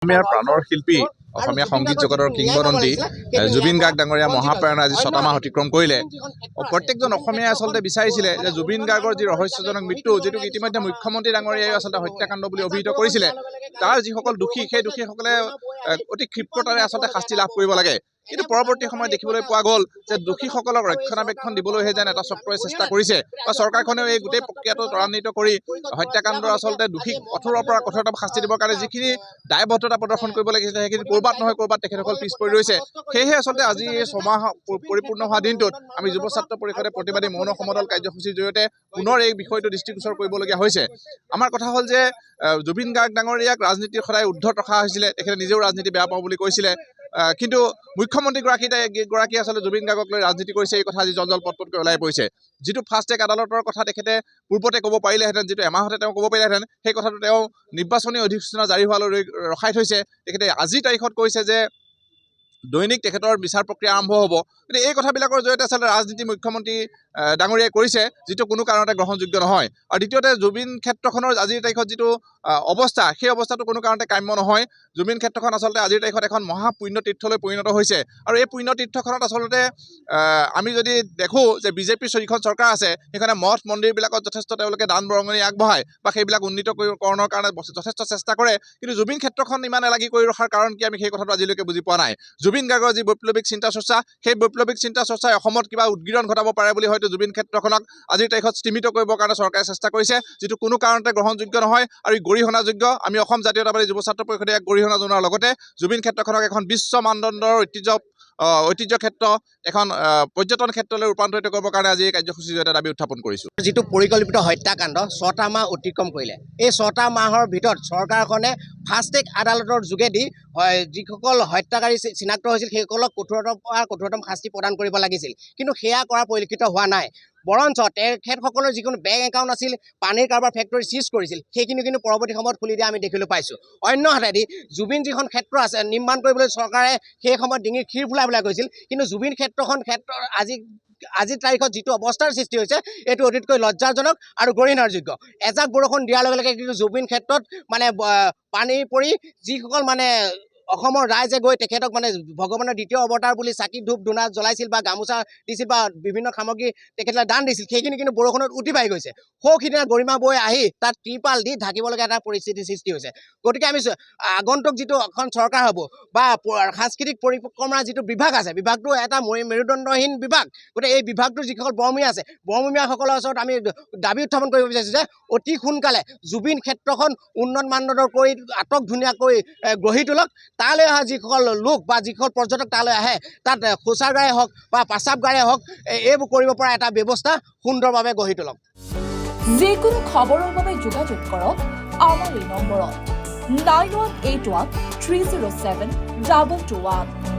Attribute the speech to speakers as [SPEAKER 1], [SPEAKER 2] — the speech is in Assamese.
[SPEAKER 1] অসমীয়াৰ প্ৰাণৰ শিল্পী অসমীয়া সংগীত জগতৰ কিংবদন্তি জুবিন গাৰ্গ ডাঙৰীয়া মহাপ্ৰয়াণে আজি ৬টা মাহ অতিক্ৰম কৰিলে। প্ৰত্যেকজন অসমীয়াই আচলতে বিচাৰিছিলে যে জুবিন গাৰ্গৰ যি ৰহস্যজনক মৃত্যু, যিটো ইতিমধ্যে মুখ্যমন্ত্ৰী ডাঙৰীয়াই আচলতে হত্যাকাণ্ড বুলি অভিহিত কৰিছিলে, তাৰ যিসকল দোষী সেই দোষীসকলে অতি ক্ষিপ্ৰতাৰে আচলতে শাস্তি লাভ কৰিব লাগে। কিন্তু পৰৱৰ্তী সময়ত দেখিবলৈ পোৱা গ'ল যে দোষীসকলক ৰক্ষণাবেক্ষণ দিবলৈহে যেন এটা চক্ৰই চেষ্টা কৰিছে বা চৰকাৰখনেও এই গোটেই প্ৰক্ৰিয়াটো ত্বৰান্বিত কৰি হত্যাকাণ্ডৰ আচলতে দোষীক কঠোৰৰ পৰা কঠোৰতম শাস্তি দিবৰ কাৰণে যিখিনি দায়বদ্ধতা প্ৰদৰ্শন কৰিব লাগিছিলে সেইখিনি ক'ৰবাত নহয় ক'ৰবাত তেখেতসকল পিছ পৰি ৰৈছে। সেয়েহে আচলতে আজি এই ৬ মাহ পৰিপূৰ্ণ হোৱা দিনটোত আমি যুৱ ছাত্ৰ পৰিষদে প্ৰতিবাদী মৌন সমদল কাৰ্যসূচীৰ জৰিয়তে পুনৰ এই বিষয়টো দৃষ্টিগোচৰ কৰিবলগীয়া হৈছে। আমাৰ কথা হ'ল যে জুবিন গাৰ্গ ডাঙৰীয়াক ৰাজনীতিৰ সদায় ঊৰ্ধত ৰখা হৈছিলে, তেখেতে নিজেও ৰাজনীতি বেয়া পাওঁ বুলি কৈছিলে। কিন্তু মুখ্যমন্ত্ৰীগৰাকী আচলতে জুবিন গাৰ্গক লৈ ৰাজনীতি কৰিছে, এই কথা আজি জলজল পটপটকৈ ওলাই পৰিছে। যিটো ফাষ্ট ট্ৰেক আদালতৰ কথা তেখেতে পূৰ্বতে ক'ব পাৰিলেহেঁতেন, যিটো এমাহতে তেওঁ ক'ব পাৰিলেহেঁতেন, সেই কথাটো তেওঁ নিৰ্বাচনী অধিসূচনা জাৰি হোৱালৈ ৰখাই থৈছে। তেখেতে আজিৰ তাৰিখত কৈছে যে দৈনিক তেখেতৰ বিচাৰ প্ৰক্ৰিয়া আৰম্ভ হ'ব। কিন্তু এই কথাবিলাকৰ জৰিয়তে আচলতে ৰাজনীতি মুখ্যমন্ত্ৰী ডাঙৰীয়াই কৰিছে, যিটো কোনো কাৰণতে গ্ৰহণযোগ্য নহয়। আৰু দ্বিতীয়তে জুবিন ক্ষেত্ৰখনৰ আজিৰ তাৰিখত যিটো অৱস্থা, সেই অৱস্থাটো কোনো কাৰণতে কাম্য নহয়। জুবিন ক্ষেত্ৰখন আচলতে আজিৰ তাৰিখত এখন মহাপুণ্যতীৰ্থলৈ পৰিণত হৈছে। আৰু এই পুণ্যতীৰ্থখনত আচলতে আমি যদি দেখোঁ যে বিজেপিৰ যিখন চৰকাৰ আছে, সেইখনে মঠ মন্দিৰবিলাকত যথেষ্ট তেওঁলোকে দান বৰঙণি আগবঢ়ায় বা সেইবিলাক উন্নীতকৰণৰ কাৰণে যথেষ্ট চেষ্টা কৰে। কিন্তু জুবিন ক্ষেত্ৰখন ইমান এলাগী কৰি ৰখাৰ কাৰণ কি, আমি সেই কথাটো আজিলৈকে বুজি পোৱা নাই। জুবিন গাৰ্গৰ যি বৈপ্লৱিক চিন্তা চৰ্চা, সেই বৈপ্লৱিক চিন্তা চৰ্চাই অসমত কিবা উদ্গীৰণ ঘটাব পাৰে বুলি হয়তো জুবিন ক্ষেত্ৰখনক আজিৰ তাৰিখত স্তীমিত কৰিবৰ কাৰণে চৰকাৰে চেষ্টা কৰিছে, যিটো কোনো কাৰণতে গ্ৰহণযোগ্য নহয় আৰু গৰিহণাযোগ্য। আমি অসম জাতীয়তাবাদী যুৱ ছাত্ৰ পৰিষদে এক গৰিহণা জনোৱাৰ লগতে জুবিন ক্ষেত্ৰখনক এখন বিশ্ব মানদণ্ডৰ ঐতিহ্য ক্ষেত্ৰ, এখন পৰ্যটন ক্ষেত্ৰলৈ ৰূপান্তৰিত কৰিবৰ কাৰণে আজি এই কাৰ্যসূচীৰ জৰিয়তে দাবী উত্থাপন কৰিছোঁ।
[SPEAKER 2] যিটো পৰিকল্পিত হত্যাকাণ্ড ৬টা মাহ অতিক্ৰম কৰিলে, এই ৬টা মাহৰ ভিতৰত চৰকাৰখনে ফাষ্ট ট্ৰেক আদালতৰ যোগেদি যিসকল হত্যাকাৰী চিনাক্ত হৈছিল সেইসকলক কঠোৰতম শাস্তি প্ৰদান কৰিব লাগিছিল, কিন্তু সেয়া কৰা পৰিলক্ষিত হোৱা নাই। বৰঞ্চ তেখেতসকলৰ যিকোনো বেংক একাউণ্ট আছিল, পানীৰ কাৰোবাৰ ফেক্টৰী চিজ কৰিছিল, সেইখিনি কিন্তু পৰৱৰ্তী সময়ত খুলি দিয়া আমি দেখিবলৈ পাইছোঁ। অন্যহাতেদি জুবিন যিখন ক্ষেত্ৰ আছে নিৰ্মাণ কৰিবলৈ চৰকাৰে সেই সময়ত ডিঙিৰ ক্ষীৰ ফুলাই কৈছিল, কিন্তু জুবিন ক্ষেত্ৰৰ আজিৰ তাৰিখত যিটো অৱস্থাৰ সৃষ্টি হৈছে, এইটো অতিতকৈ লজ্জাজনক আৰু গৰিহণাযোগ্য। এজাক বৰষুণ দিয়াৰ লগে লগে কিন্তু জুবিন ক্ষেত্ৰত পানী পৰি যিসকল অসমৰ ৰাইজে গৈ তেখেতক ভগৱানৰ দ্বিতীয় অৱতাৰ বুলি চাকি ধূপ ধূনা জ্বলাইছিল বা গামোচা দিছিল বা বিভিন্ন সামগ্ৰী তেখেতলৈ দান দিছিল, সেইখিনি কিন্তু বৰষুণত উটি পাই গৈছে। সৌখিনিয়ে গৰিমা বৈ আহি তাত ত্ৰিপাল দি ঢাকিবলগীয়া এটা পৰিস্থিতিৰ সৃষ্টি হৈছে। গতিকে আমি আগন্তুক যিটো এখন চৰকাৰ হ'ব বা সাংস্কৃতিক পৰিক্ৰমাৰ যিটো বিভাগ আছে, বিভাগটো এটা মেৰুদণ্ডহীন বিভাগ। গতিকে এই বিভাগটোৰ যিসকল বৰমূৰীয়া আছে, বৰমূৰীয়াসকলৰ ওচৰত আমি দাবী উত্থাপন কৰিব বিচাৰিছোঁ যে অতি সোনকালে জুবিন ক্ষেত্ৰখন উন্নত মানদণ্ডৰ কৰি আটক ধুনীয়াকৈ গঢ়ি তোলক। তালৈ অহা যিসকল লোক বা যিসকল পৰ্যটক তালৈ আহে, তাত শৌচাগাৰেই হওক বা প্ৰস্ৰাৱগাৰেই হওক, এইবোৰ কৰিব পৰা এটা ব্যৱস্থা সুন্দৰভাৱে গঢ়ি তোলক।
[SPEAKER 3] যিকোনো খবৰৰ বাবে যোগাযোগ কৰক আমাৰ এই নম্বৰত 9181 307 2221।